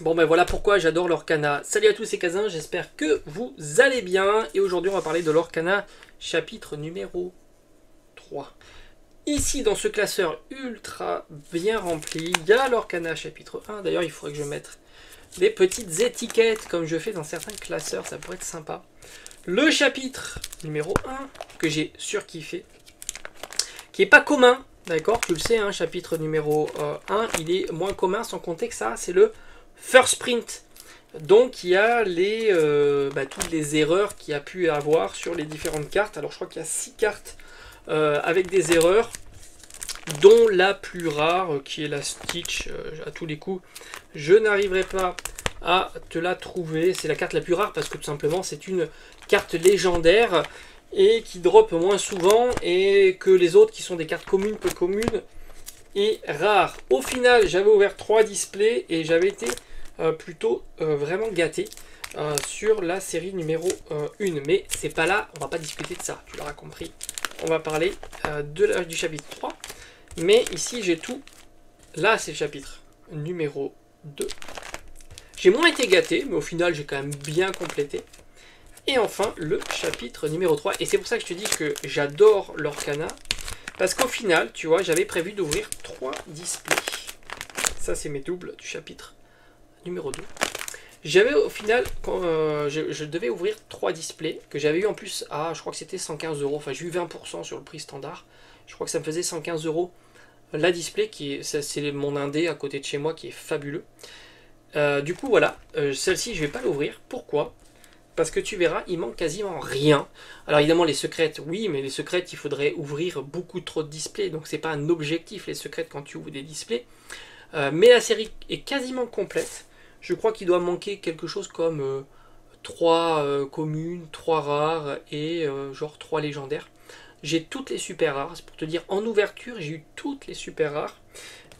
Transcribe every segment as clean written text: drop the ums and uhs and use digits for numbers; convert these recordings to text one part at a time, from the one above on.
Bon ben voilà pourquoi j'adore l'Orcana. Salut à tous, c'est Kazin, j'espère que vous allez bien. Et aujourd'hui on va parler de l'Orcana chapitre numéro 3. Ici dans ce classeur ultra bien rempli, il y a l'Orcana chapitre 1. D'ailleurs il faudrait que je mette des petites étiquettes comme je fais dans certains classeurs, ça pourrait être sympa. Le chapitre numéro 1 que j'ai surkiffé, qui est pas commun, d'accord, tu le sais, hein, chapitre numéro 1, il est moins commun sans compter que ça, c'est le First Print. Donc il y a toutes les erreurs qu'il y a pu avoir sur les différentes cartes. Alors je crois qu'il y a 6 cartes avec des erreurs, dont la plus rare qui est la Stitch. À tous les coups, je n'arriverai pas à te la trouver. C'est la carte la plus rare parce que tout simplement c'est une carte légendaire et qui drop moins souvent et que les autres qui sont des cartes communes, peu communes et rares. Au final j'avais ouvert 3 displays et j'avais été plutôt vraiment gâté sur la série numéro 1. Mais c'est pas là, on va pas discuter de ça, tu l'auras compris. On va parler du chapitre 3. Mais ici j'ai tout. Là c'est le chapitre numéro 2. J'ai moins été gâté, mais au final j'ai quand même bien complété. Et enfin le chapitre numéro 3. Et c'est pour ça que je te dis que j'adore l'Orcana. Parce qu'au final, tu vois, j'avais prévu d'ouvrir 3 displays. Ça c'est mes doubles du chapitre numéro 2. J'avais au final, je devais ouvrir 3 displays que j'avais eu en plus à, je crois que c'était 115 €. Enfin, j'ai eu 20% sur le prix standard. Je crois que ça me faisait 115 € la display, c'est mon indé à côté de chez moi qui est fabuleux. Du coup, voilà, celle-ci je vais pas l'ouvrir. Pourquoi ? Parce que tu verras, il manque quasiment rien. Alors évidemment, les secrètes, oui, mais les secrètes, il faudrait ouvrir beaucoup trop de displays. Donc c'est pas un objectif, les secrètes, quand tu ouvres des displays. Mais la série est quasiment complète. Je crois qu'il doit manquer quelque chose comme 3 communes, 3 rares et genre 3 légendaires. J'ai toutes les super rares, c'est pour te dire, en ouverture, j'ai eu toutes les super rares.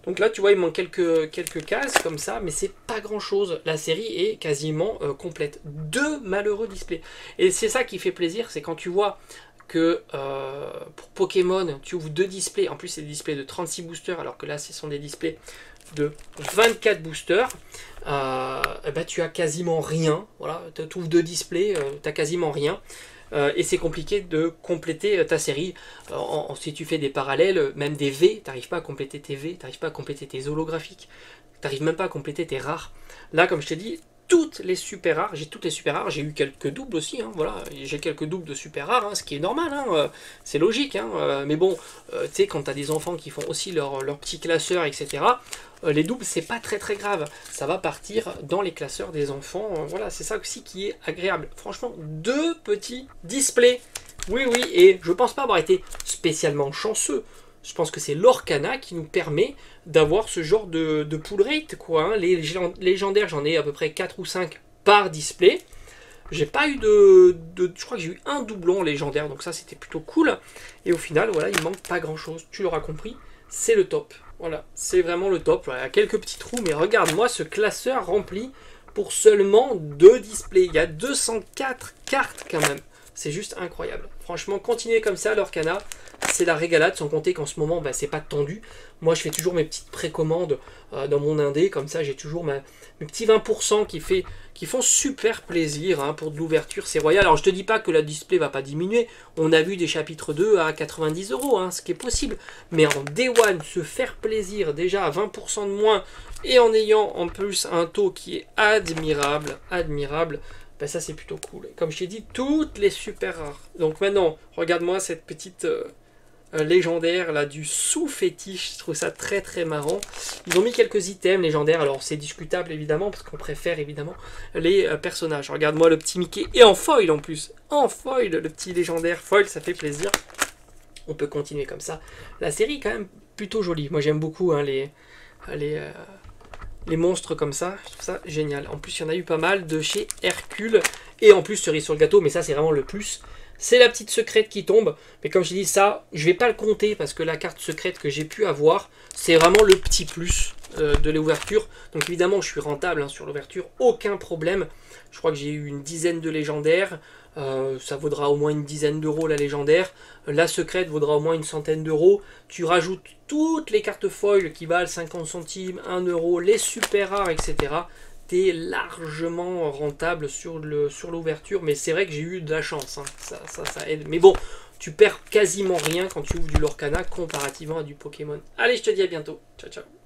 Donc là, tu vois, il manque quelques cases comme ça, mais c'est pas grand chose. La série est quasiment complète. 2 malheureux displays. Et c'est ça qui fait plaisir, c'est quand tu vois que pour Pokémon, tu ouvres 2 displays. En plus, c'est des displays de 36 boosters, alors que là, ce sont des displays de 24 boosters. Tu as quasiment rien. Voilà, tu ouvres 2 displays, tu as quasiment rien. Et c'est compliqué de compléter ta série. Si tu fais des parallèles, même des V, tu n'arrives pas à compléter tes V, tu n'arrives pas à compléter tes holographiques, tu n'arrives même pas à compléter tes rares. Là, comme je t'ai dit, toutes les super rares, j'ai toutes les super rares, j'ai eu quelques doubles aussi, hein, voilà, j'ai quelques doubles de super rares, hein, ce qui est normal, hein, c'est logique, hein, mais bon, tu sais, quand tu as des enfants qui font aussi leur petit classeur, etc., les doubles, c'est pas très très grave, ça va partir dans les classeurs des enfants, voilà, c'est ça aussi qui est agréable. Franchement, 2 petits displays, oui, et je pense pas avoir été spécialement chanceux. Je pense que c'est l'Orcana qui nous permet d'avoir ce genre de pull rate, quoi. Hein. Les légendaires, j'en ai à peu près 4 ou 5 par display. J'ai pas eu je crois que j'ai eu un doublon légendaire, donc ça c'était plutôt cool. Et au final, voilà, il manque pas grand chose. Tu l'auras compris, c'est le top. Voilà, c'est vraiment le top. Voilà, il y a quelques petits trous, mais regarde-moi ce classeur rempli pour seulement 2 displays. Il y a 204 cartes quand même. C'est juste incroyable. Franchement, continuez comme ça, l'Orcana. C'est la régalade, sans compter qu'en ce moment, c'est pas tendu. Moi, je fais toujours mes petites précommandes dans mon indé. Comme ça, j'ai toujours mes petits 20% qui font super plaisir hein, pour de l'ouverture. C'est royal. Alors, je te dis pas que la display va pas diminuer. On a vu des chapitres 2 à 90 €, hein, ce qui est possible. Mais en Day One, se faire plaisir déjà à 20% de moins et en ayant en plus un taux qui est admirable, ça c'est plutôt cool. Et comme je t'ai dit, toutes les super rares. Donc maintenant, regarde-moi cette petite légendaire là du sous-fétiche. Je trouve ça très très marrant. Ils ont mis quelques items légendaires. Alors c'est discutable évidemment, parce qu'on préfère évidemment les personnages. Regarde-moi le petit Mickey, et en foil en plus. En foil, le petit légendaire foil, ça fait plaisir. On peut continuer comme ça. La série est quand même plutôt jolie. Moi j'aime beaucoup hein, les monstres comme ça, je trouve ça génial. En plus, il y en a eu pas mal de chez Hercule. Et en plus, cerise sur le gâteau, mais ça, c'est vraiment le plus. C'est la petite secrète qui tombe. Mais comme je dis, ça, je vais pas le compter parce que la carte secrète que j'ai pu avoir, c'est vraiment le petit plus de l'ouverture. Donc évidemment, je suis rentable hein, sur l'ouverture, aucun problème. Je crois que j'ai eu une dizaine de légendaires. Ça vaudra au moins une dizaine d'euros la légendaire. La secrète vaudra au moins une centaine d'euros. Tu rajoutes toutes les cartes foil qui valent 50 centimes, 1 euro, les super rares, etc. été largement rentable sur l'ouverture, mais c'est vrai que j'ai eu de la chance, hein. Ça aide. Mais bon, tu perds quasiment rien quand tu ouvres du Lorcana comparativement à du Pokémon. Allez, je te dis à bientôt. Ciao, ciao.